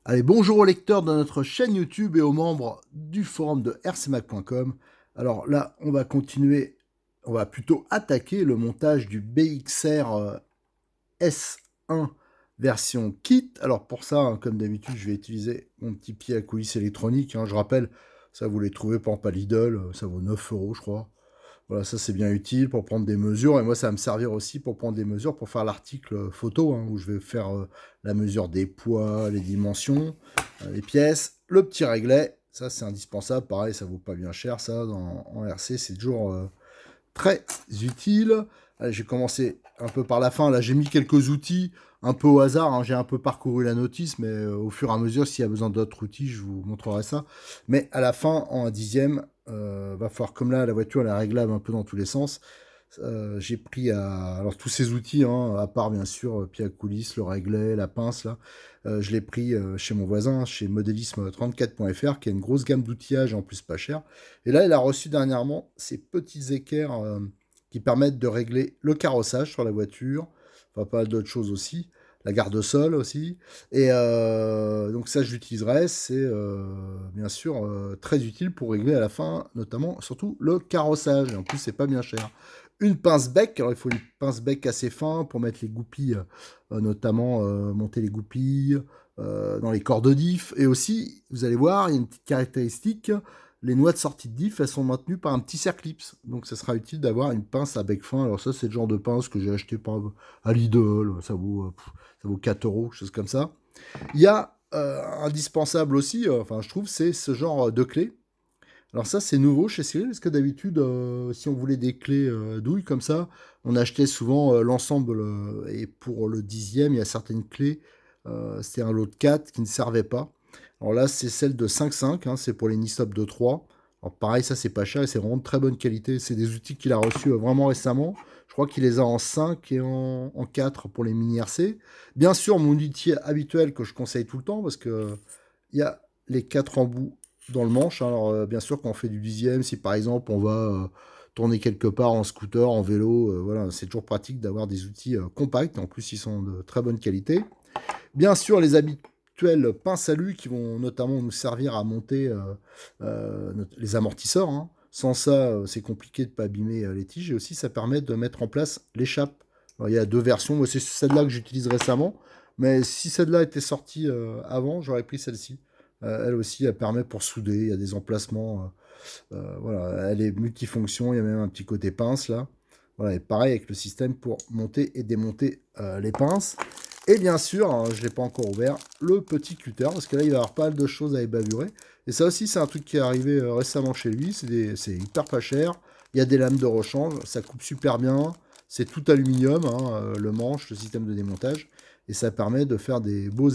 Allez, bonjour aux lecteurs de notre chaîne YouTube et aux membres du forum de rcmac.com. Alors là, on va continuer, on va plutôt attaquer le montage du BXR S1 version kit. Alors pour ça, hein, comme d'habitude, je vais utiliser mon petit pied à coulisses électronique. Hein. Je rappelle, ça vous les trouvez par exemple à Lidl, ça vaut 9 euros je crois. Voilà, ça c'est bien utile pour prendre des mesures. Et moi, ça va me servir aussi pour prendre des mesures pour faire l'article photo, hein, où je vais faire la mesure des poids, les dimensions, les pièces, le petit réglet. Ça, c'est indispensable. Pareil, ça vaut pas bien cher, ça, en RC. C'est toujours très utile. Allez, j'ai commencé un peu par la fin. Là, j'ai mis quelques outils un peu au hasard. Hein. J'ai un peu parcouru la notice, mais au fur et à mesure, s'il y a besoin d'autres outils, je vous montrerai ça. Mais à la fin, en un dixième, va falloir, comme là, la voiture, elle est réglable un peu dans tous les sens. J'ai pris alors tous ces outils, hein, à part bien sûr pied à coulisses, le réglet, la pince là, je l'ai pris chez mon voisin, chez modélisme34.fr, qui a une grosse gamme d'outillages en plus pas cher. Et là, il a reçu dernièrement ces petits équerres qui permettent de régler le carrossage sur la voiture, enfin pas mal d'autres choses aussi, la garde-sol aussi. Et donc ça, je l'utiliserai. C'est bien sûr très utile pour régler à la fin, notamment, surtout le carrossage. Et en plus, c'est pas bien cher. Une pince bec, alors il faut une pince bec assez fin pour mettre les goupilles, notamment monter les goupilles dans les corps de diff. Et aussi, vous allez voir, il y a une petite caractéristique, les noix de sortie de diff, elles sont maintenues par un petit circlips. Donc ça sera utile d'avoir une pince à bec fin. Alors ça, c'est le genre de pince que j'ai acheté à Lidl, ça vaut 4 euros, quelque chose comme ça. Il y a indispensable aussi, enfin je trouve, c'est ce genre de clé. Alors ça, c'est nouveau chez Cyril, parce que d'habitude, si on voulait des clés douilles comme ça, on achetait souvent l'ensemble, et pour le dixième, il y a certaines clés, c'était un lot de 4 qui ne servait pas. Alors là, c'est celle de 5,5, hein, c'est pour les Nistop de 3. Alors pareil, ça c'est pas cher et c'est vraiment de très bonne qualité. C'est des outils qu'il a reçus vraiment récemment. Je crois qu'il les a en 5 et en 4 pour les mini RC. Bien sûr, mon outil habituel que je conseille tout le temps, parce que il y a les 4 embouts dans le manche. Hein. Alors, bien sûr, quand on fait du dixième, si par exemple on va tourner quelque part en scooter, en vélo, voilà, c'est toujours pratique d'avoir des outils compacts. En plus, ils sont de très bonne qualité. Bien sûr, les habituels pinces à lui qui vont notamment nous servir à monter les amortisseurs. Hein. Sans ça, c'est compliqué de ne pas abîmer les tiges. Et aussi, ça permet de mettre en place l'échappe. Alors, il y a deux versions. Moi, c'est celle-là que j'utilise récemment. Mais si celle-là était sortie avant, j'aurais pris celle-ci. Elle aussi, elle permet pour souder. Il y a des emplacements. Voilà, elle est multifonction. Il y a même un petit côté pince là. Voilà, et pareil avec le système pour monter et démonter les pinces. Et bien sûr, hein, je ne l'ai pas encore ouvert, le petit cutter, parce que là, il va y avoir pas mal de choses à ébavurer. Et ça aussi, c'est un truc qui est arrivé récemment chez lui. C'est hyper pas cher. Il y a des lames de rechange. Ça coupe super bien. C'est tout aluminium, hein, le manche, le système de démontage. Et ça permet de faire des beaux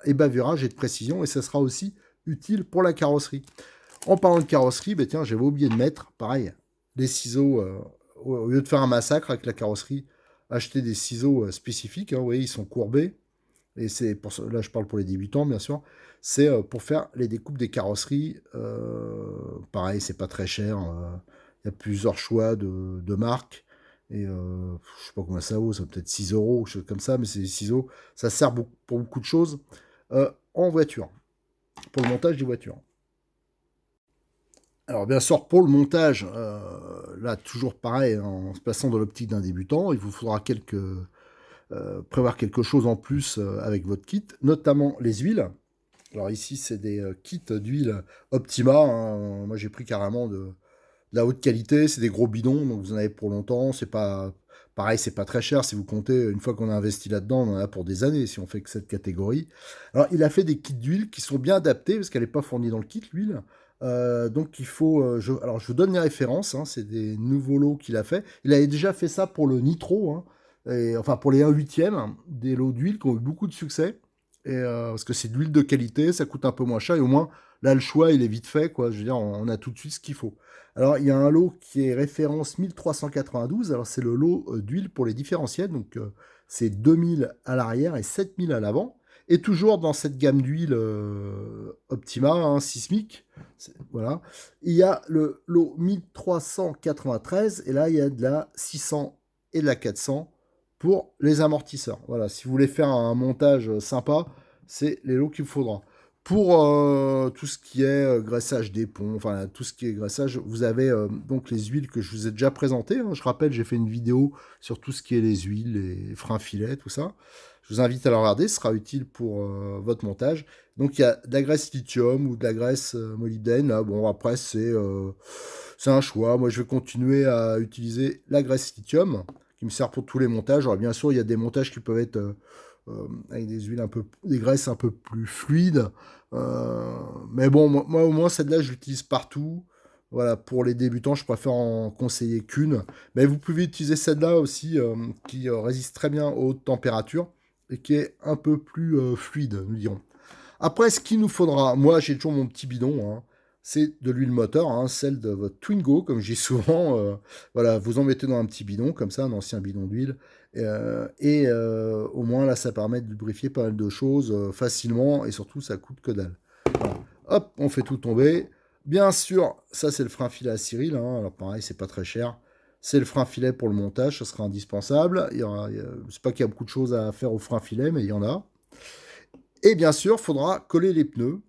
ébavurages et de précision. Et ça sera aussi utile pour la carrosserie. En parlant de carrosserie, ben tiens, j'avais oublié de mettre, pareil, des ciseaux. Au lieu de faire un massacre avec la carrosserie, acheter des ciseaux spécifiques. Hein, vous voyez, ils sont courbés. Et c'est pour ça, là, je parle pour les débutants, bien sûr. C'est pour faire les découpes des carrosseries. Pareil, c'est pas très cher. Il y a plusieurs choix de marques. Et je sais pas combien ça vaut, ça peut être 6 euros, quelque chose comme ça, mais c'est des ciseaux. Ça sert pour beaucoup de choses en voiture, pour le montage des voitures. Alors bien sûr, pour le montage, là toujours pareil, hein, en se plaçant dans l'optique d'un débutant, il vous faudra prévoir quelque chose en plus avec votre kit, notamment les huiles. Alors ici, c'est des kits d'huile Optima. Hein. Moi, j'ai pris carrément de la haute qualité. C'est des gros bidons, donc vous en avez pour longtemps. C'est pas pareil, c'est pas très cher. Si vous comptez, une fois qu'on a investi là-dedans, on en a pour des années si on fait que cette catégorie. Alors, il a fait des kits d'huile qui sont bien adaptés parce qu'elle n'est pas fournie dans le kit, l'huile. Donc il faut. Alors je vous donne les références. Hein, c'est des nouveaux lots qu'il a fait. Il avait déjà fait ça pour le nitro. Hein, et, enfin pour les 1/8, des lots d'huile qui ont eu beaucoup de succès. Et, parce que c'est de l'huile de qualité, ça coûte un peu moins cher, et au moins, là, le choix, il est vite fait, quoi. Je veux dire, on a tout de suite ce qu'il faut. Alors, il y a un lot qui est référence 1392. Alors, c'est le lot d'huile pour les différentiels. Donc, c'est 2000 à l'arrière et 7000 à l'avant. Et toujours dans cette gamme d'huile Optima, hein, sismique. Voilà. Il y a le lot 1393. Et là, il y a de la 600 et de la 400 pour les amortisseurs. Voilà. Si vous voulez faire un montage sympa, c'est les lots qu'il vous faudra. Pour tout ce qui est graissage des ponts, enfin tout ce qui est graissage, vous avez donc les huiles que je vous ai déjà présentées, hein. Je rappelle, j'ai fait une vidéo sur tout ce qui est les huiles, les freins filets, tout ça. Je vous invite à la regarder, ce sera utile pour votre montage. Donc il y a de la graisse lithium ou de la graisse molybdène. Là, bon, après, c'est un choix. Moi, je vais continuer à utiliser la graisse lithium, qui me sert pour tous les montages. Alors bien sûr, il y a des montages qui peuvent être avec des huiles des graisses un peu plus fluides. Mais bon, moi au moins celle-là, je l'utilise partout. Voilà, pour les débutants, je préfère en conseiller qu'une. Mais vous pouvez utiliser celle-là aussi, qui résiste très bien aux hautes températures et qui est un peu plus fluide, nous dirons. Après, ce qu'il nous faudra, moi j'ai toujours mon petit bidon, hein, c'est de l'huile moteur, hein, celle de votre Twingo, comme je dis souvent. Voilà, vous en mettez dans un petit bidon, comme ça, un ancien bidon d'huile. Au moins, là, ça permet de lubrifier pas mal de choses facilement et surtout, ça coûte que dalle. Voilà. Hop, on fait tout tomber. Bien sûr, ça, c'est le frein filet à Cyril, hein. Alors, pareil, c'est pas très cher. C'est le frein filet pour le montage, ça sera indispensable. C'est pas qu'il y a beaucoup de choses à faire au frein filet, mais il y en a. Et bien sûr, il faudra coller les pneus.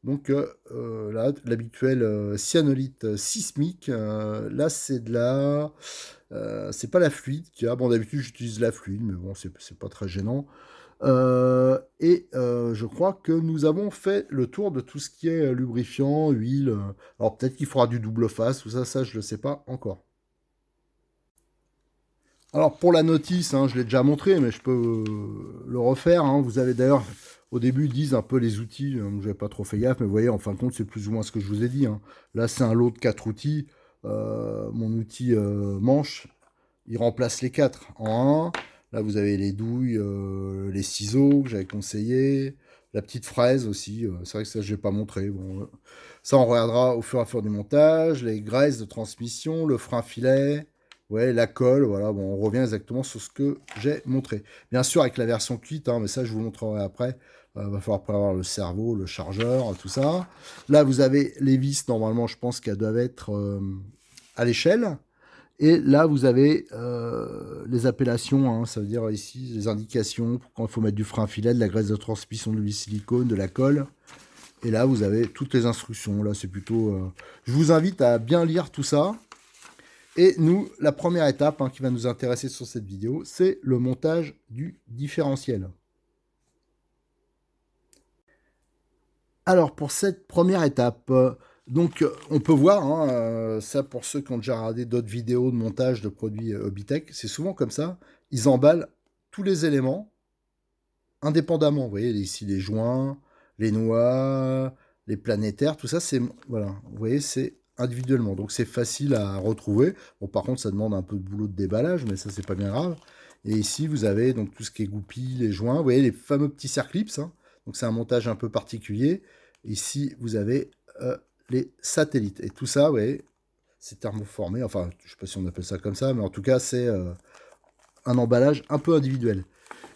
Donc là, l'habituel cyanolite sismique, là c'est de la... c'est pas la fluide qu'il y a. Bon, d'habitude j'utilise la fluide, mais bon, c'est pas très gênant. Je crois que nous avons fait le tour de tout ce qui est lubrifiant, huile. Alors peut-être qu'il faudra du double face, tout ça, je le sais pas encore. Alors pour la notice, hein, je l'ai déjà montré, mais je peux le refaire, hein. Vous avez d'ailleurs, au début, ils disent un peu les outils. Je n'avais pas trop fait gaffe, mais vous voyez, en fin de compte, c'est plus ou moins ce que je vous ai dit, hein. Là, c'est un lot de 4 outils. Mon outil manche, il remplace les 4 en un. Là, vous avez les douilles, les ciseaux que j'avais conseillé, la petite fraise aussi. C'est vrai que ça, je n'ai pas montré. Bon, ça, on regardera au fur et à mesure du montage. Les graisses de transmission, le frein filet. Ouais, la colle, voilà, bon, on revient exactement sur ce que j'ai montré. Bien sûr, avec la version cuite, hein, mais ça, je vous montrerai après. Va falloir prévoir le cerveau, le chargeur, tout ça. Là, vous avez les vis, normalement, je pense qu'elles doivent être à l'échelle. Et là, vous avez les appellations, hein, ça veut dire ici les indications pour quand il faut mettre du frein filet, de la graisse de transmission, de l'huile silicone, de la colle. Et là, vous avez toutes les instructions. Là, c'est plutôt... Je vous invite à bien lire tout ça. Et nous, la première étape, hein, qui va nous intéresser sur cette vidéo, c'est le montage du différentiel. Alors, pour cette première étape, on peut voir, hein, ça pour ceux qui ont déjà regardé d'autres vidéos de montage de produits Hobbytech, c'est souvent comme ça, ils emballent tous les éléments indépendamment. Vous voyez ici les joints, les noix, les planétaires, tout ça, c'est voilà, vous voyez, c'est individuellement. Donc c'est facile à retrouver. Bon, par contre, ça demande un peu de boulot de déballage, mais ça, c'est pas bien grave. Et ici, vous avez donc tout ce qui est goupilles, les joints. Vous voyez les fameux petits circlips, hein. Donc c'est un montage un peu particulier. Ici, vous avez les satellites. Et tout ça, vous voyez, c'est thermoformé. Enfin, je ne sais pas si on appelle ça comme ça, mais en tout cas, c'est un emballage un peu individuel.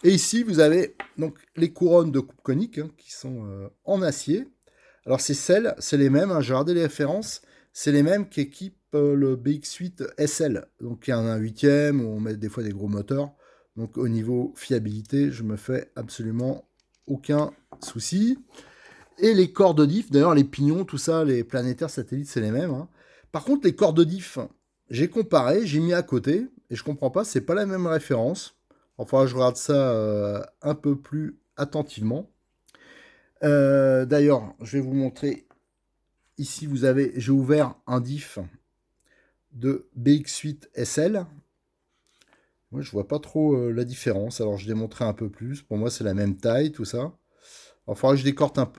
Et ici, vous avez donc les couronnes de coupe conique, hein, qui sont en acier. Alors, c'est les mêmes, hein, j'ai regardé les références, c'est les mêmes qui équipent le BX8 SL. Donc, il y en a un huitième où on met des fois des gros moteurs. Donc, au niveau fiabilité, je me fais absolument aucun souci. Et les corps de diff, d'ailleurs, les pignons, tout ça, les planétaires satellites, c'est les mêmes, hein. Par contre, les corps de diff, j'ai comparé, j'ai mis à côté, et je comprends pas, c'est pas la même référence. Enfin, je regarde ça un peu plus attentivement. D'ailleurs, je vais vous montrer. Ici, j'ai ouvert un diff de BX8 SL. Moi, je vois pas trop la différence. Alors, je l'ai montré un peu plus. Pour moi, c'est la même taille, tout ça. Il faudra que je décorte un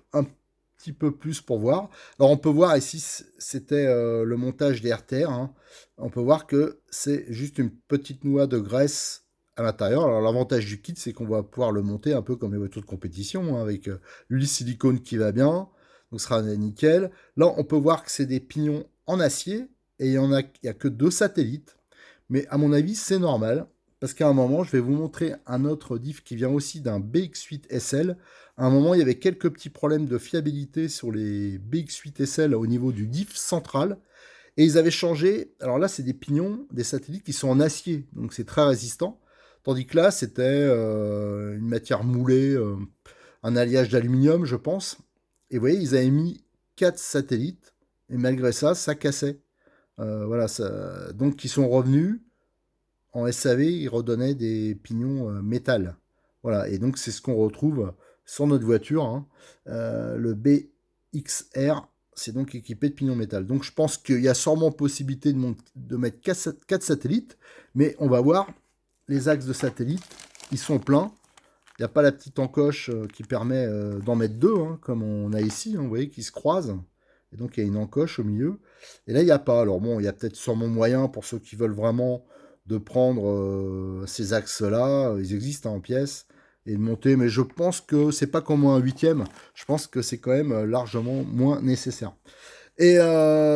petit peu plus pour voir. Alors, on peut voir ici, c'était le montage des RTR, hein. On peut voir que c'est juste une petite noix de graisse à l'intérieur. Alors l'avantage du kit, c'est qu'on va pouvoir le monter un peu comme les voitures de compétition, hein, avec l'huile silicone qui va bien, donc ce sera nickel. Là, on peut voir que c'est des pignons en acier, et il y a que 2 satellites. Mais à mon avis, c'est normal, parce qu'à un moment, je vais vous montrer un autre diff qui vient aussi d'un BX8 SL. À un moment, il y avait quelques petits problèmes de fiabilité sur les BX8 SL au niveau du diff central. Et ils avaient changé, alors là, c'est des pignons, des satellites qui sont en acier, donc c'est très résistant. Tandis que là, c'était une matière moulée, un alliage d'aluminium, je pense. Et vous voyez, ils avaient mis 4 satellites, et malgré ça, ça cassait. Voilà, donc ils sont revenus en SAV, ils redonnaient des pignons métal. Voilà, et donc c'est ce qu'on retrouve sur notre voiture, hein. Le BXR, c'est donc équipé de pignons métal. Donc je pense qu'il y a sûrement possibilité de mettre 4 satellites, mais on va voir, les axes de satellites, ils sont pleins. Il n'y a pas la petite encoche qui permet d'en mettre 2, hein, comme on a ici, hein, vous voyez, qui se croisent. Et donc il y a une encoche au milieu. Et là, il n'y a pas. Alors bon, il y a peut-être sûrement moyen pour ceux qui veulent vraiment de prendre ces axes-là. Ils existent, hein, en pièces. Et de monter. Mais je pense que c'est pas comme un huitième. Je pense que c'est quand même largement moins nécessaire. Et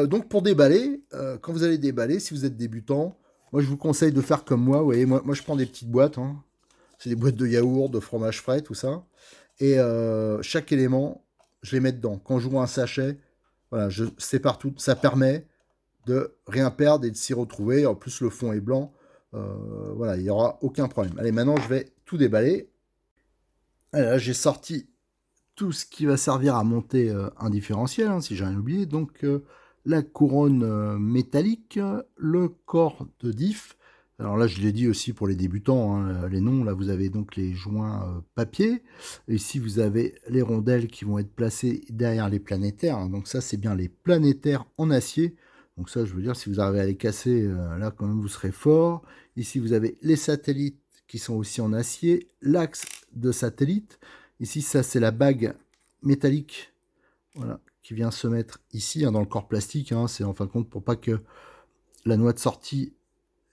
donc pour déballer, quand vous allez déballer, si vous êtes débutant, moi je vous conseille de faire comme moi. Vous voyez, moi je prends des petites boîtes, hein. C'est des boîtes de yaourt, de fromage frais, tout ça. Et chaque élément, je les mets dedans. Quand j'ouvre un sachet, voilà, je sépare tout. Ça permet de rien perdre et de s'y retrouver. En plus, le fond est blanc. Voilà, il n'y aura aucun problème. Allez, maintenant, je vais tout déballer. Allez, là, j'ai sorti tout ce qui va servir à monter un différentiel, hein, si j'ai rien oublié. Donc, la couronne métallique, le corps de diff. Alors là, je l'ai dit aussi pour les débutants, hein, les noms. Là, vous avez donc les joints papier. Ici, vous avez les rondelles qui vont être placées derrière les planétaires, hein. Donc ça, c'est bien les planétaires en acier. Donc ça, je veux dire, si vous arrivez à les casser, là, quand même, vous serez fort. Ici, vous avez les satellites qui sont aussi en acier. L'axe de satellite. Ici, ça, c'est la bague métallique, voilà, qui vient se mettre ici, hein, dans le corps plastique, hein. C'est en fin de compte pour pas que la noix de sortie,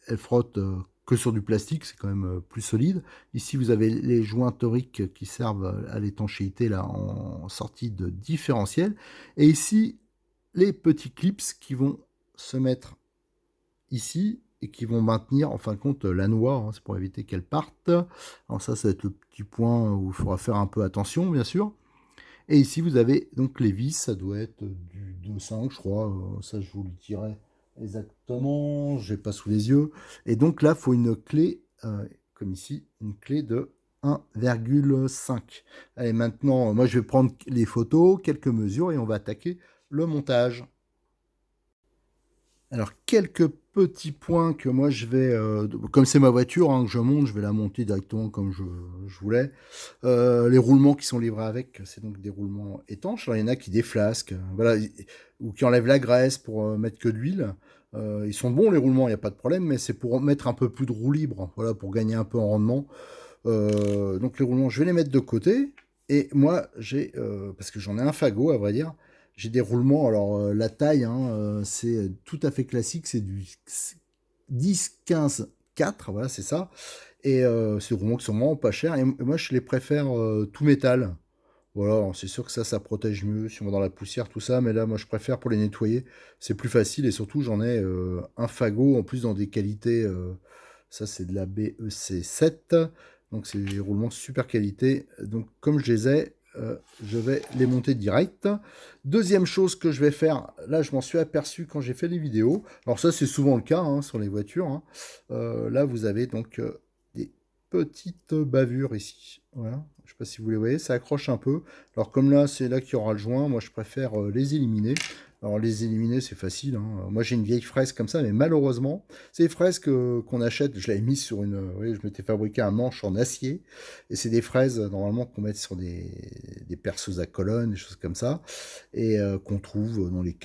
elle frotte que sur du plastique, c'est quand même plus solide. Ici, vous avez les joints toriques qui servent à l'étanchéité là, en sortie de différentiel. Et ici, les petits clips qui vont se mettre ici et qui vont maintenir en fin de compte la noix, hein, c'est pour éviter qu'elle parte. Alors ça va être le petit point où il faudra faire un peu attention, bien sûr. Et ici, vous avez donc les vis, ça doit être du 2,5, je crois. Ça, je vous le dirai exactement. Je n'ai pas sous les yeux. Et donc là, il faut une clé, comme ici, une clé de 1,5. Allez, maintenant, moi, je vais prendre les photos, quelques mesures, et on va attaquer le montage. Alors, quelques petits points que moi je vais, comme c'est ma voiture, hein, que je monte, je vais la monter directement comme je voulais. Les roulements qui sont livrés avec, c'est donc des roulements étanches. Alors, il y en a qui déflasquent, voilà, ou qui enlèvent la graisse pour mettre que de l'huile. Ils sont bons les roulements, il n'y a pas de problème, mais c'est pour mettre un peu plus de roue libre, voilà, pour gagner un peu en rendement. Donc les roulements, je vais les mettre de côté. Et moi, j'ai, parce que j'en ai un fagot, à vrai dire, j'ai des roulements. Alors, la taille, hein, c'est tout à fait classique, c'est du 10-15-4, voilà, c'est ça. Et c'est des roulements qui sont vraiment pas chers. Et moi, je les préfère tout métal. Voilà, alors c'est sûr que ça protège mieux si on va dans la poussière, tout ça. Mais là, moi, je préfère pour les nettoyer. C'est plus facile. Et surtout, j'en ai un fagot, en plus, dans des qualités. Ça, c'est de la BEC7. Donc, c'est des roulements super qualité. Donc, comme je les ai, je vais les monter direct. Deuxième chose que je vais faire, là, je m'en suis aperçu quand j'ai fait les vidéos. Alors, ça, c'est souvent le cas, hein, sur les voitures, hein. Là, vous avez donc des petites bavures ici. Voilà. Je ne sais pas si vous les voyez, ça accroche un peu. Alors, comme là, c'est là qu'il y aura le joint, moi, je préfère les éliminer. Alors, les éliminer, c'est facile, hein. Moi, j'ai une vieille fraise comme ça, mais malheureusement, ces fraises qu'on achète, je l'avais mise sur une. Oui, je m'étais fabriqué un manche en acier. Et c'est des fraises, normalement, qu'on met sur des perceuses à colonnes, des choses comme ça. Et qu'on trouve dans les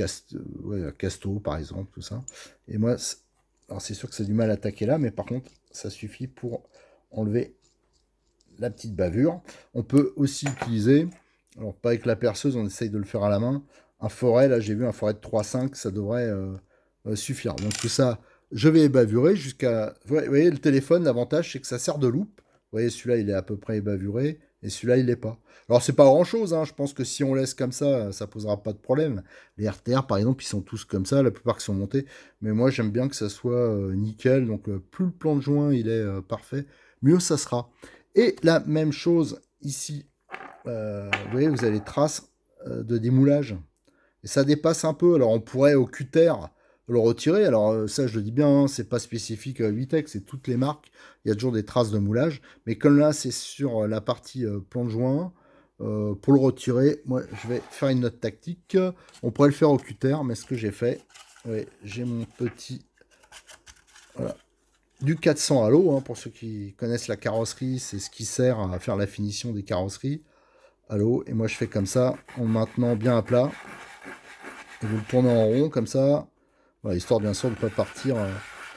ouais, Casto, par exemple, tout ça. Et moi, alors, c'est sûr que c'est du mal à attaquer là, mais par contre, ça suffit pour enlever la petite bavure. On peut aussi utiliser, alors pas avec la perceuse, on essaye de le faire à la main. Un forêt, là j'ai vu un forêt de 3,5, ça devrait suffire. Donc tout ça, Je vais ébavurer jusqu'à... Vous voyez, le téléphone, l'avantage, c'est que ça sert de loupe. Vous voyez, celui-là, il est à peu près ébavuré, et celui-là, il l'est pas. Alors, c'est pas grand-chose, hein. Je pense que si on laisse comme ça posera pas de problème. Les RTR, par exemple, ils sont tous comme ça, la plupart qui sont montés. Mais moi, j'aime bien que ça soit nickel. Donc, plus le plan de joint, il est parfait, mieux ça sera. Et la même chose ici. Vous voyez, vous avez les traces de démoulage. Et ça dépasse un peu. Alors on pourrait au cutter le retirer. Alors ça, je le dis bien, hein, c'est pas spécifique à Vitech, c'est toutes les marques. Il y a toujours des traces de moulage. Mais comme là, c'est sur la partie plan de joint, pour le retirer, moi, je vais faire une note tactique. On pourrait le faire au cutter, mais ce que j'ai fait, ouais, j'ai mon petit... Voilà, du 400 à l'eau, hein, pour ceux qui connaissent la carrosserie, c'est ce qui sert à faire la finition des carrosseries à l'eau. Et moi, je fais comme ça, en le maintenant bien à plat. Et vous le tournez en rond comme ça, voilà, histoire bien sûr de ne pas partir.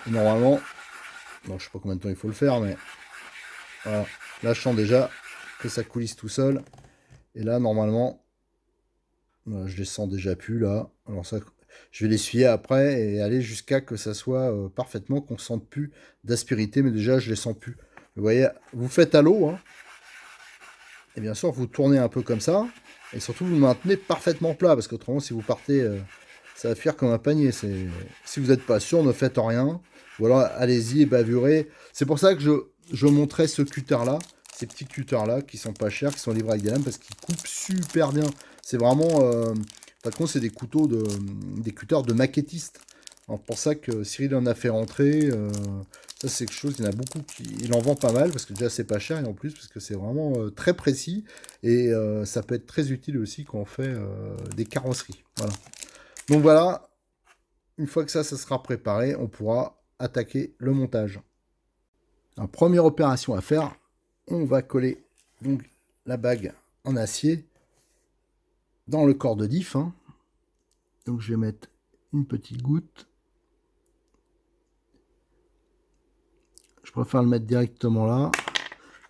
Et normalement, bon, je sais pas combien de temps il faut le faire, mais voilà. Là, je sens déjà que ça coulisse tout seul. Et là, normalement, voilà, je les sens déjà plus là. Alors ça, je vais l'essuyer après et aller jusqu'à que ça soit parfaitement, qu'on ne sente plus d'aspérité, mais déjà, je les sens plus. Vous voyez, vous faites à l'eau, hein, et bien sûr, vous tournez un peu comme ça, et surtout, vous le maintenez parfaitement plat, parce qu'autrement, si vous partez, ça va fuir comme un panier. Si vous n'êtes pas sûr, ne faites rien, ou alors allez-y et bavurez. C'est pour ça que je montrais ce cutter-là, ces petits cutters-là, qui sont pas chers, qui sont livrés avec des lames, parce qu'ils coupent super bien. C'est vraiment... par contre, c'est des couteaux des cutters de maquettistes. Alors, pour ça que Cyril en a fait rentrer. Ça, c'est quelque chose, il y en a beaucoup il en vend pas mal, parce que déjà, c'est pas cher, et en plus, parce que c'est vraiment très précis, et ça peut être très utile aussi quand on fait des carrosseries. Voilà. Donc voilà, une fois que ça sera préparé, on pourra attaquer le montage. Alors, première opération à faire, on va coller donc la bague en acier dans le corps de diff, hein. Donc je vais mettre une petite goutte. Je préfère le mettre directement là.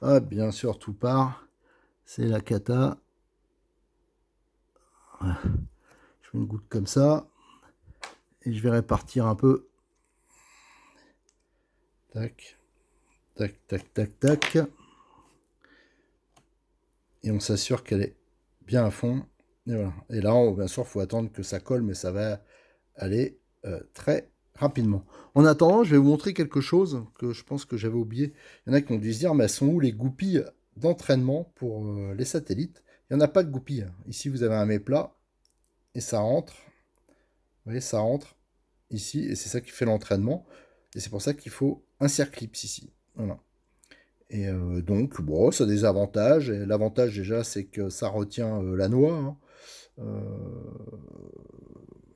Ah, bien sûr, tout part. C'est la cata. Voilà. Je fais une goutte comme ça. Et je vais répartir un peu. Tac. Tac, tac, tac, tac. Et on s'assure qu'elle est bien à fond. Et voilà. Et là, bien sûr, il faut attendre que ça colle, mais ça va aller très rapidement. En attendant, je vais vous montrer quelque chose que je pense que j'avais oublié. Il y en a qui ont dû se dire, mais elles sont où les goupilles d'entraînement pour les satellites? Il n'y en a pas de goupilles. Ici, vous avez un mets-plat et ça rentre. Vous voyez, ça rentre ici et c'est ça qui fait l'entraînement. Et c'est pour ça qu'il faut un circlips ici. Voilà. Et donc, bon, ça a des avantages. Et l'avantage déjà, c'est que ça retient la noix, hein.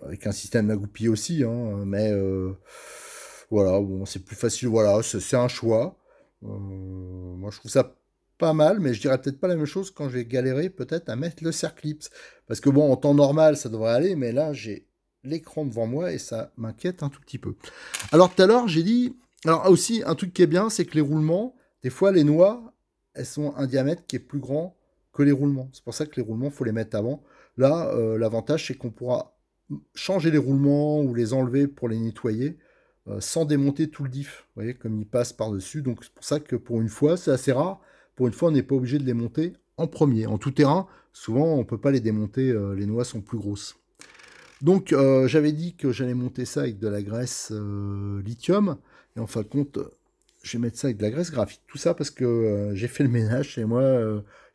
Avec un système à goupilles aussi, hein, mais voilà, bon, c'est plus facile, voilà, c'est un choix. Moi, je trouve ça pas mal, mais je dirais peut-être pas la même chose quand je vais galérer peut-être à mettre le Circlips. Parce que bon, en temps normal, ça devrait aller, mais là, j'ai l'écran devant moi et ça m'inquiète un tout petit peu. Alors tout à l'heure, j'ai dit... Alors aussi, un truc qui est bien, c'est que les roulements, des fois, les noix, elles sont un diamètre qui est plus grand que les roulements. C'est pour ça que les roulements, il faut les mettre avant. Là, l'avantage, c'est qu'on pourra changer les roulements ou les enlever pour les nettoyer sans démonter tout le diff. Vous voyez, comme il passe par-dessus. Donc c'est pour ça que pour une fois, c'est assez rare. Pour une fois, on n'est pas obligé de les monter en premier. En tout terrain, souvent, on ne peut pas les démonter. Les noix sont plus grosses. Donc j'avais dit que j'allais monter ça avec de la graisse lithium. Et en fin de compte, je vais mettre ça avec de la graisse graphite. Tout ça parce que j'ai fait le ménage chez moi.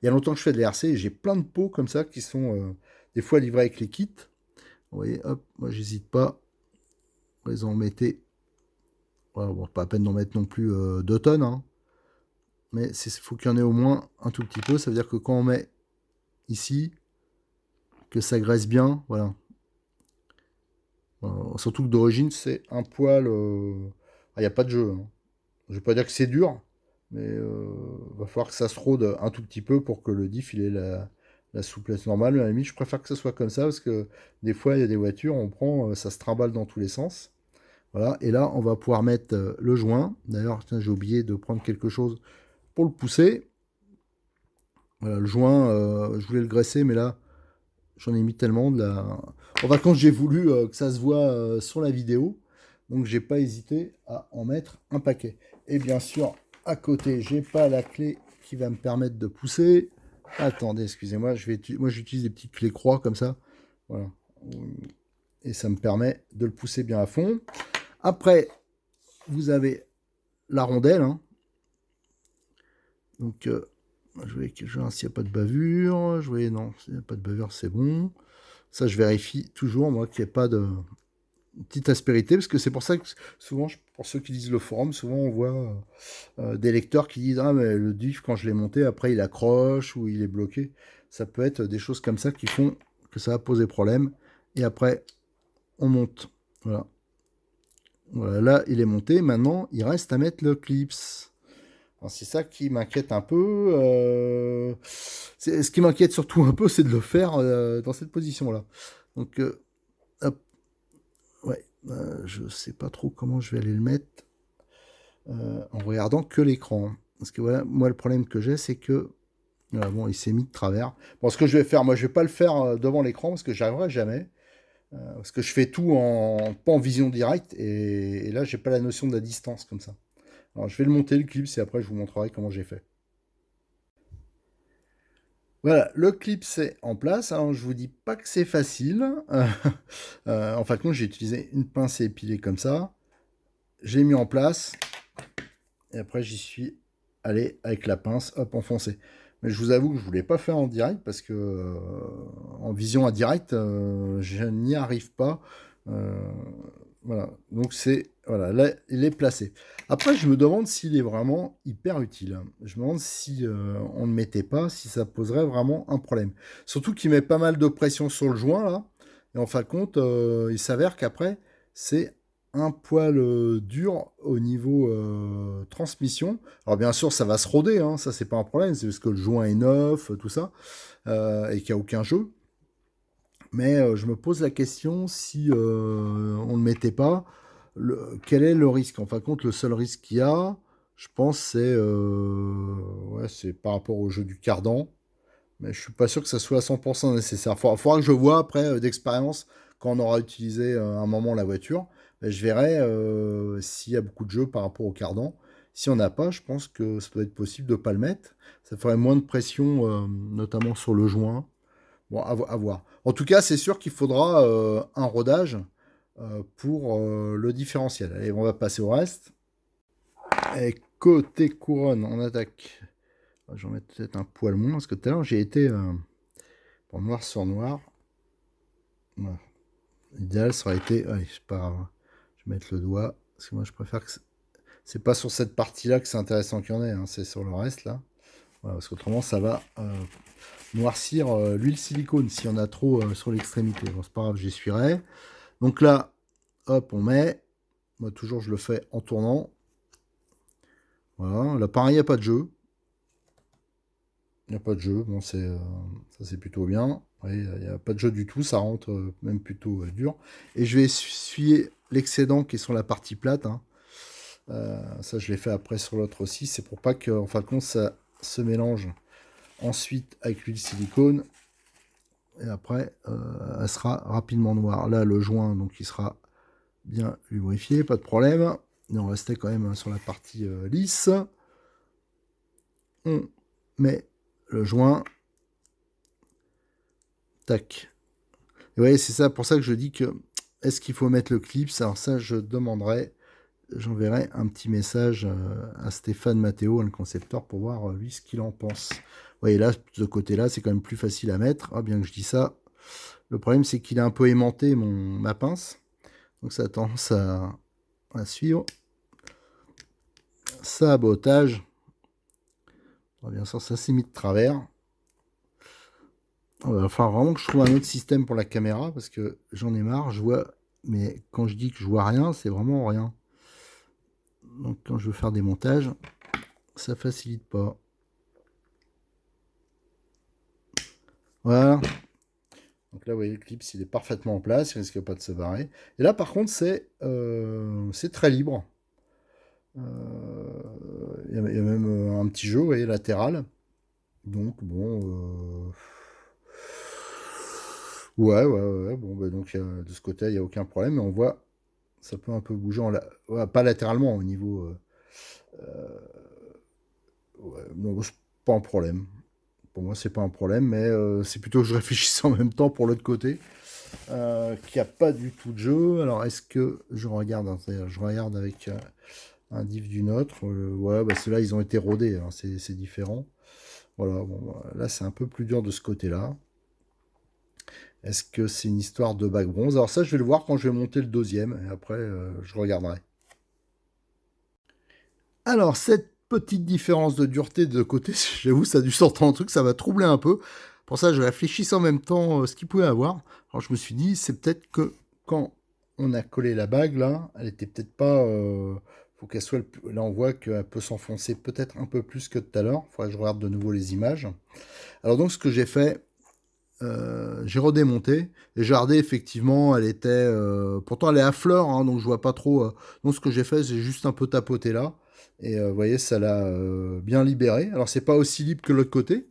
Il y a longtemps que je fais de l'ERC et j'ai plein de pots comme ça qui sont des fois livrés avec les kits. Vous voyez, hop, moi j'hésite pas. Vous en mettez. Voilà, bon, pas à peine d'en mettre non plus 2 tonnes, hein. Mais il faut qu'il y en ait au moins un tout petit peu. Ça veut dire que quand on met ici, que ça graisse bien, voilà. Surtout que d'origine, c'est un poil. Il n'y a pas de jeu, hein. Je ne vais pas dire que c'est dur, mais va falloir que ça se rôde un tout petit peu pour que le diff il ait la souplesse normale. Mais à la limite, je préfère que ça soit comme ça parce que des fois, il y a des voitures, on prend, ça se trimballe dans tous les sens. Voilà, et là, on va pouvoir mettre le joint. D'ailleurs, tiens, j'ai oublié de prendre quelque chose pour le pousser. Voilà, le joint, je voulais le graisser, mais là, j'en ai mis tellement de la... En vacances, j'ai voulu que ça se voit sur la vidéo. Donc j'ai pas hésité à en mettre un paquet. Et bien sûr, à côté, j'ai pas la clé qui va me permettre de pousser. Attendez, excusez-moi, moi j'utilise des petites clés croix comme ça. Voilà. Et ça me permet de le pousser bien à fond. Après, vous avez la rondelle. Hein. Donc, je vais voir s'il n'y a pas de bavure. Je voyais, non, s'il n'y a pas de bavure, c'est bon. Ça, je vérifie toujours, moi, qu'il n'y ait pas de petite aspérité, parce que c'est pour ça que souvent, pour ceux qui lisent le forum, souvent on voit des lecteurs qui disent ah mais le diff quand je l'ai monté après il accroche ou il est bloqué. Ça peut être des choses comme ça qui font que ça va poser problème. Et après on monte. Voilà. Voilà, là il est monté. Maintenant il reste à mettre le clips. C'est ça qui m'inquiète un peu. Ce qui m'inquiète surtout un peu, c'est de le faire dans cette position-là. Donc, hop, ouais, je sais pas trop comment je vais aller le mettre en regardant que l'écran. Parce que voilà, moi le problème que j'ai, c'est que bon, il s'est mis de travers. Bon, ce que je vais faire, moi je vais pas le faire devant l'écran parce que j'arriverai jamais. Parce que je fais tout pas en vision directe et là j'ai pas la notion de la distance comme ça. Alors je vais le monter le clip et après je vous montrerai comment j'ai fait. Voilà, le clip c'est en place. Alors je vous dis pas que c'est facile. En fin de compte, j'ai utilisé une pince épilée comme ça. J'ai mis en place et après j'y suis allé avec la pince, hop, enfoncé. Mais je vous avoue que je voulais pas faire en direct parce que en vision à direct, je n'y arrive pas. Euh, voilà, donc c'est voilà, là il est placé. Après, je me demande s'il est vraiment hyper utile. Je me demande si on ne le mettait pas, si ça poserait vraiment un problème. Surtout qu'il met pas mal de pression sur le joint là. Et en fin de compte, il s'avère qu'après c'est un poil dur au niveau transmission. Alors bien sûr, ça va se roder, hein, ça c'est pas un problème, c'est parce que le joint est neuf, tout ça, et qu'il n'y a aucun jeu. Mais je me pose la question si on ne le mettait pas, quel est le risque? En fin de compte, le seul risque qu'il y a, je pense, ouais, c'est par rapport au jeu du cardan. Mais je suis pas sûr que ça soit à 100% nécessaire. Faudra que je vois après d'expérience quand on aura utilisé un moment la voiture. Ben, je verrai s'il y a beaucoup de jeux par rapport au cardan. Si on n'a pas, je pense que ça doit être possible de ne pas le mettre. Ça ferait moins de pression, notamment sur le joint. Bon, à voir. En tout cas, c'est sûr qu'il faudra un rodage pour le différentiel. Allez, on va passer au reste. Et côté couronne, on attaque. J'en mets peut-être un poil moins, parce que tout à l'heure, j'ai été pour noir sur noir. Voilà. L'idéal, ça aurait été... Allez, c'est pas grave. Je vais mettre le doigt, parce que moi, je préfère que... C'est pas sur cette partie-là que c'est intéressant qu'il y en ait, hein, c'est sur le reste, là. Voilà, parce qu'autrement, ça va noircir l'huile silicone s'il y en a trop sur l'extrémité. Bon, c'est pas grave, j'essuierai. Donc là, hop, on met. Moi, toujours, je le fais en tournant. Voilà. Là, pareil, il n'y a pas de jeu. Il n'y a pas de jeu. Bon, ça, c'est plutôt bien. Il n'y a pas de jeu du tout. Ça rentre même plutôt dur. Et je vais essuyer l'excédent qui est sur la partie plate. Hein. Ça, je l'ai fait après sur l'autre aussi. C'est pour pas que, en fin de compte, ça se mélange ensuite avec l'huile silicone. Et après, elle sera rapidement noire. Là, le joint, donc, il sera bien lubrifié, pas de problème. Et on restait quand même sur la partie lisse. On met le joint. Tac. Et vous voyez, c'est ça pour ça que je dis que est-ce qu'il faut mettre le clip? Alors ça, je demanderai. J'enverrai un petit message à Stéphane Matteo, le concepteur, pour voir lui ce qu'il en pense. Vous voyez là, de ce côté-là, c'est quand même plus facile à mettre. Ah, bien que je dis ça. Le problème, c'est qu'il est un peu aimanté, ma pince. Donc ça a tendance à suivre. Sabotage. Alors, bien sûr, ça s'est mis de travers. Il va falloir vraiment que je trouve un autre système pour la caméra parce que j'en ai marre. Je vois, mais quand je dis que je vois rien, c'est vraiment rien. Donc quand je veux faire des montages, ça facilite pas. Voilà. Donc là, vous voyez, le clip, il est parfaitement en place, il risque pas de se barrer. Et là, par contre, c'est très libre. Il y a même un petit jeu, vous voyez, latéral. Donc, bon... Ouais. Bon, bah, donc, de ce côté, il n'y a aucun problème. Mais on voit Ça peut un peu bouger, ouais, pas latéralement, au niveau... ouais, non, c'est pas un problème. Pour moi, c'est pas un problème, mais c'est plutôt que je réfléchisse en même temps pour l'autre côté, qu'il n'y a pas du tout de jeu. Alors, est-ce que je regarde, hein, c'est-à-dire, je regarde avec un diff d'une autre. Ouais, bah, ceux-là, ils ont été rodés, hein, c'est différent. Voilà, bon, bah, là, c'est un peu plus dur de ce côté-là. Est-ce que c'est une histoire de bac bronze? Alors ça, je vais le voir quand je vais monter le deuxième, et après, je regarderai. Alors, cette petite différence de dureté de côté, j'avoue, ça a dû sortir un truc, ça m'a troublé un peu. Pour ça, je réfléchissais en même temps ce qu'il pouvait avoir. Alors, je me suis dit, c'est peut-être que quand on a collé la bague, là, elle était peut-être pas... faut qu'elle soit... Là, on voit qu'elle peut s'enfoncer peut-être un peu plus que tout à l'heure. Il faudrait que je regarde de nouveau les images. Alors, donc, ce que j'ai fait, j'ai redémonté. Et j'ai regardé, effectivement, elle était... pourtant, elle est à fleur, hein, donc je vois pas trop... Donc, ce que j'ai fait, j'ai juste un peu tapoté là. Et vous voyez, ça l'a bien libéré. Alors, c'est pas aussi libre que l'autre côté.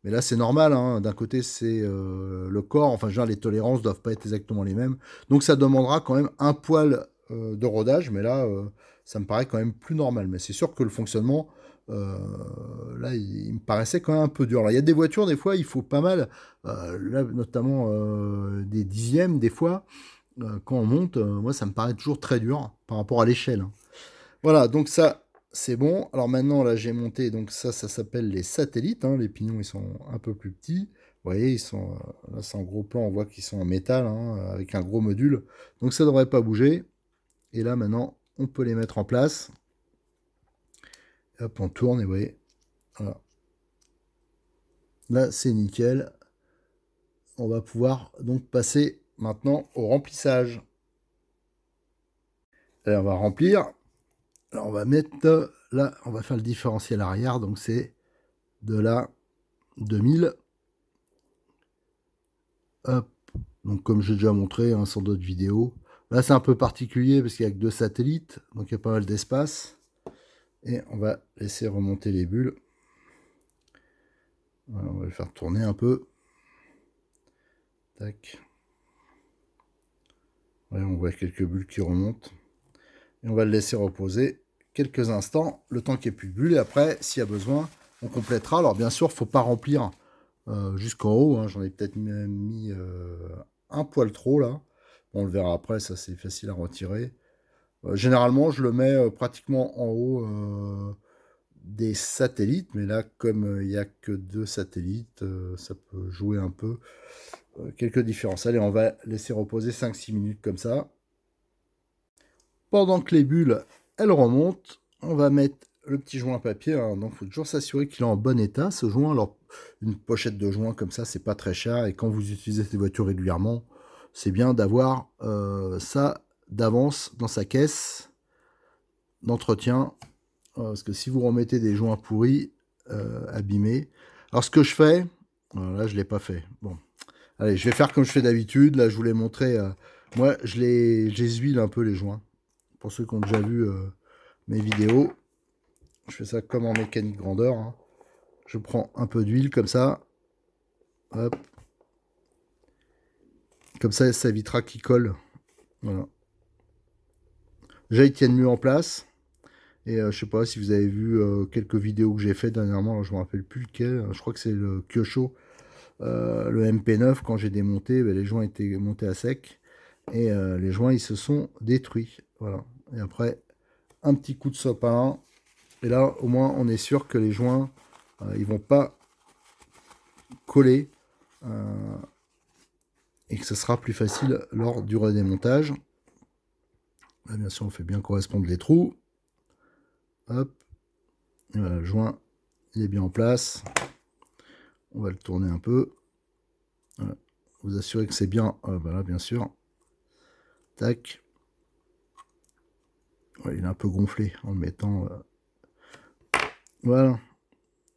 Mais là, c'est normal, hein. D'un côté, c'est le corps. Enfin, genre, les tolérances doivent pas être exactement les mêmes. Donc, ça demandera quand même un poil de rodage. Mais là, ça me paraît quand même plus normal. Mais c'est sûr que le fonctionnement, euh, là, il me paraissait quand même un peu dur. Alors, il y a des voitures, des fois, il faut pas mal. Là, notamment des dixièmes, des fois, quand on monte, moi, ça me paraît toujours très dur par rapport à l'échelle, hein. Voilà, donc ça, c'est bon. Alors maintenant, là, j'ai monté, donc ça s'appelle les satellites, hein. Les pignons, ils sont un peu plus petits. Vous voyez, ils sont, là, c'est en gros plan, on voit qu'ils sont en métal, hein, avec un gros module. Donc ça ne devrait pas bouger. Et là, maintenant, on peut les mettre en place. Hop, on tourne, et vous voyez, voilà. Là, c'est nickel. On va pouvoir donc passer maintenant au remplissage. Allez, on va remplir. Alors, on va mettre, là, on va faire le différentiel arrière, donc c'est de la 2000. Hop. Donc comme j'ai déjà montré hein, sur d'autres vidéos. Là c'est un peu particulier parce qu'il n'y a que deux satellites, donc il y a pas mal d'espace. Et on va laisser remonter les bulles. Voilà, on va le faire tourner un peu. Tac. Ouais, on voit quelques bulles qui remontent. Et on va le laisser reposer quelques instants, le temps qu'il n'y ait plus de bulles. Et après, s'il y a besoin, on complétera. Alors bien sûr, il ne faut pas remplir jusqu'en haut, hein. J'en ai peut-être mis un poil trop là. On le verra après, ça c'est facile à retirer. Généralement, je le mets pratiquement en haut des satellites, mais là, comme il n'y a que deux satellites, ça peut jouer un peu. Quelques différences. Allez, on va laisser reposer 5-6 minutes comme ça. Pendant que les bulles, elles remontent, on va mettre le petit joint papier, hein. Donc, il faut toujours s'assurer qu'il est en bon état, ce joint. Alors, une pochette de joint comme ça, c'est pas très cher. Et quand vous utilisez ces voitures régulièrement, c'est bien d'avoir ça d'avance dans sa caisse d'entretien. Parce que si vous remettez des joints pourris, abîmés. Alors, ce que je fais, là, je ne l'ai pas fait. Bon, allez, je vais faire comme je fais d'habitude. Là, je vous l'ai montré. Moi, je les huile un peu les joints. Pour ceux qui ont déjà vu mes vidéos, je fais ça comme en mécanique grandeur, hein. Je prends un peu d'huile comme ça. Hop. Comme ça évitera qu'il colle. Voilà. Déjà, ils tiennent mieux en place. Et je sais pas si vous avez vu quelques vidéos que j'ai fait dernièrement. Alors, je me rappelle plus lequel. Je crois que c'est le Kyosho. Le MP9, quand j'ai démonté, ben, les joints étaient montés à sec. Et les joints, ils se sont détruits. Voilà. Et après, un petit coup de sopalin. Et là, au moins, on est sûr que les joints, ils vont pas coller. Et que ce sera plus facile lors du redémontage. Là, bien sûr, on fait bien correspondre les trous. Hop. Et voilà, le joint, il est bien en place. On va le tourner un peu. Voilà. Vous assurez que c'est bien. Voilà, bien sûr. Tac. Ouais, il est un peu gonflé en le mettant. Voilà.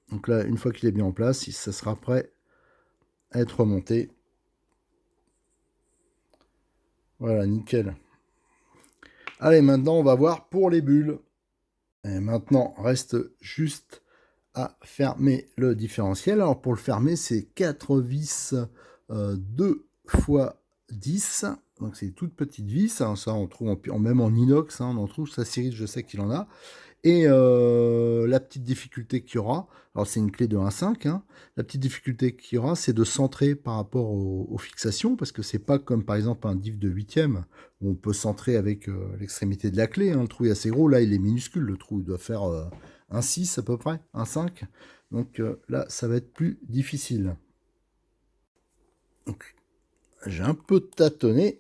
Donc là, une fois qu'il est bien en place, ça sera prêt à être remonté. Voilà, nickel. Allez, maintenant, on va voir pour les bulles. Et maintenant, reste juste à fermer le différentiel. Alors, pour le fermer, c'est 4 vis 2 x 10. Donc c'est des toutes petites vis, hein, ça on trouve même en inox, hein, on en trouve, ça Cyril je sais qu'il en a. Et la petite difficulté qu'il y aura, alors c'est une clé de 1,5, hein, la petite difficulté qu'il y aura, c'est de centrer par rapport aux fixations, parce que c'est pas comme par exemple un diff de 8e, où on peut centrer avec l'extrémité de la clé, hein, le trou est assez gros, là il est minuscule, le trou il doit faire 1,6 à peu près, 1,5, donc là ça va être plus difficile. Donc, j'ai un peu tâtonné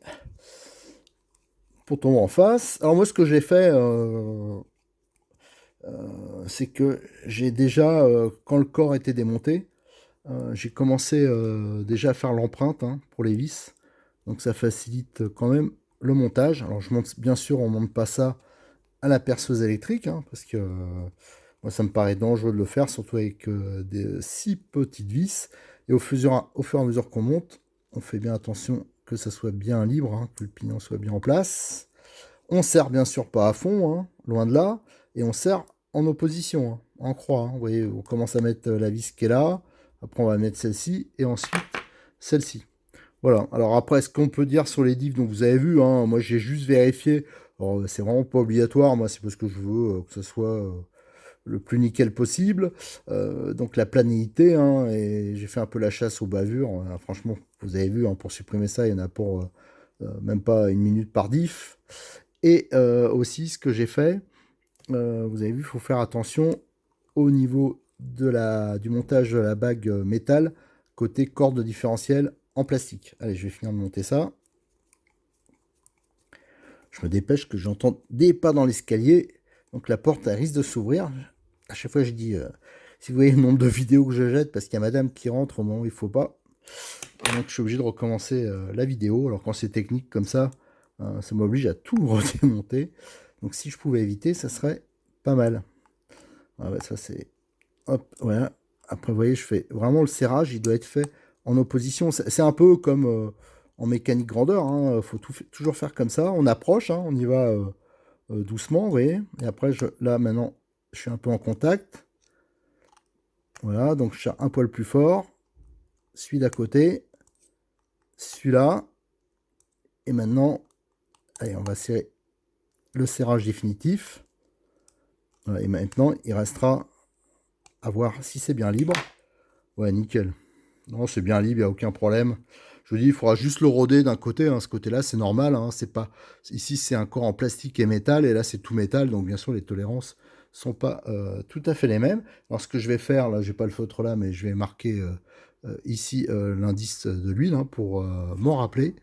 pour tomber en face. Alors moi ce que j'ai fait, c'est que j'ai déjà, quand le corps était démonté, j'ai commencé déjà à faire l'empreinte, hein, pour les vis. Donc ça facilite quand même le montage. Alors je monte, bien sûr, on ne monte pas ça à la perceuse électrique, hein, parce que moi ça me paraît dangereux de le faire, surtout avec des si petites vis. Et au fur et à mesure qu'on monte, on fait bien attention que ça soit bien libre, hein, que le pignon soit bien en place. On serre bien sûr pas à fond, hein, loin de là, et on serre en opposition, hein, en croix, hein. Vous voyez, on commence à mettre la vis qui est là, après on va mettre celle-ci, et ensuite celle-ci. Voilà, alors après, ce qu'on peut dire sur les diffs, donc vous avez vu, hein, moi j'ai juste vérifié, alors c'est vraiment pas obligatoire, moi c'est parce que je veux que ce soit le plus nickel possible, donc la planéité, hein, et j'ai fait un peu la chasse aux bavures, hein, franchement, vous avez vu, hein, pour supprimer ça, il y en a pour même pas une minute par diff. Et aussi, ce que j'ai fait, vous avez vu, il faut faire attention au niveau du montage de la bague métal, côté corde différentielle en plastique. Allez, je vais finir de monter ça. Je me dépêche que j'entends des pas dans l'escalier. Donc la porte, elle risque de s'ouvrir. À chaque fois, je dis, si vous voyez le nombre de vidéos que je jette, parce qu'il y a madame qui rentre au moment où il ne faut pas. Donc je suis obligé de recommencer la vidéo. Alors quand c'est technique comme ça m'oblige à tout redémonter. Donc si je pouvais éviter, ça serait pas mal. Ah ouais, ça c'est... Hop, voilà. Après, vous voyez, je fais vraiment le serrage, il doit être fait en opposition. C'est un peu comme en mécanique grandeur, hein. Faut toujours faire comme ça. On approche, hein, on y va doucement, vous voyez. Et après, là, maintenant, je suis un peu en contact. Voilà, donc je serre un poil plus fort. Celui d'à côté. Celui-là. Et maintenant, allez, on va serrer le serrage définitif. Voilà, et maintenant, il restera à voir si c'est bien libre. Ouais, nickel. Non, c'est bien libre, il n'y a aucun problème. Je vous dis, il faudra juste le roder d'un côté, hein. Ce côté-là, c'est normal, hein. C'est pas... Ici, c'est un corps en plastique et métal, et là, c'est tout métal. Donc, bien sûr, les tolérances sont pas tout à fait les mêmes. Alors, ce que je vais faire, là, j'ai pas le feutre là, mais je vais marquer ici l'indice de l'huile, hein, pour m'en rappeler.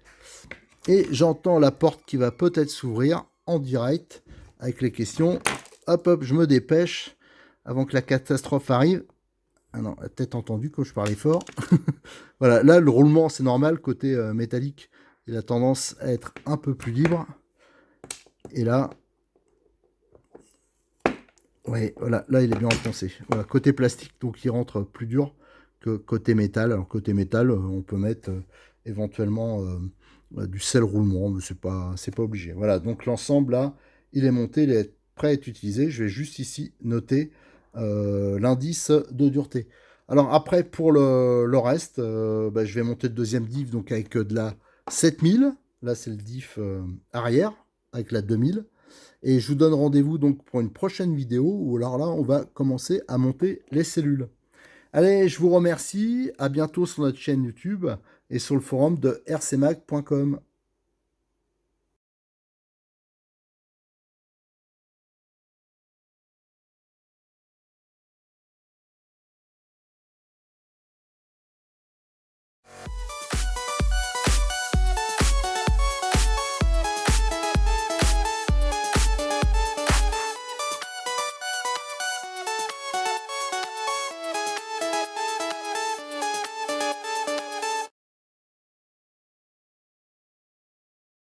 Et j'entends la porte qui va peut-être s'ouvrir en direct avec les questions. Hop, hop, je me dépêche avant que la catastrophe arrive. Ah non, elle a peut-être entendu quand je parlais fort. Voilà, là, le roulement, c'est normal. Côté métallique, il a tendance à être un peu plus libre. Et là, ouais, voilà, là, il est bien enfoncé. Voilà, côté plastique, donc il rentre plus dur que côté métal. Alors, côté métal, on peut mettre éventuellement du sel roulement, mais c'est pas obligé. Voilà, donc l'ensemble, là, il est monté, il est prêt à être utilisé. Je vais juste ici noter l'indice de dureté. Alors après, pour le reste, bah, je vais monter le deuxième diff, donc avec de la 7000. Là, c'est le diff arrière, avec la 2000. Et je vous donne rendez-vous donc pour une prochaine vidéo, où alors là, on va commencer à monter les cellules. Allez, je vous remercie, à bientôt sur notre chaîne YouTube et sur le forum de rcmag.com.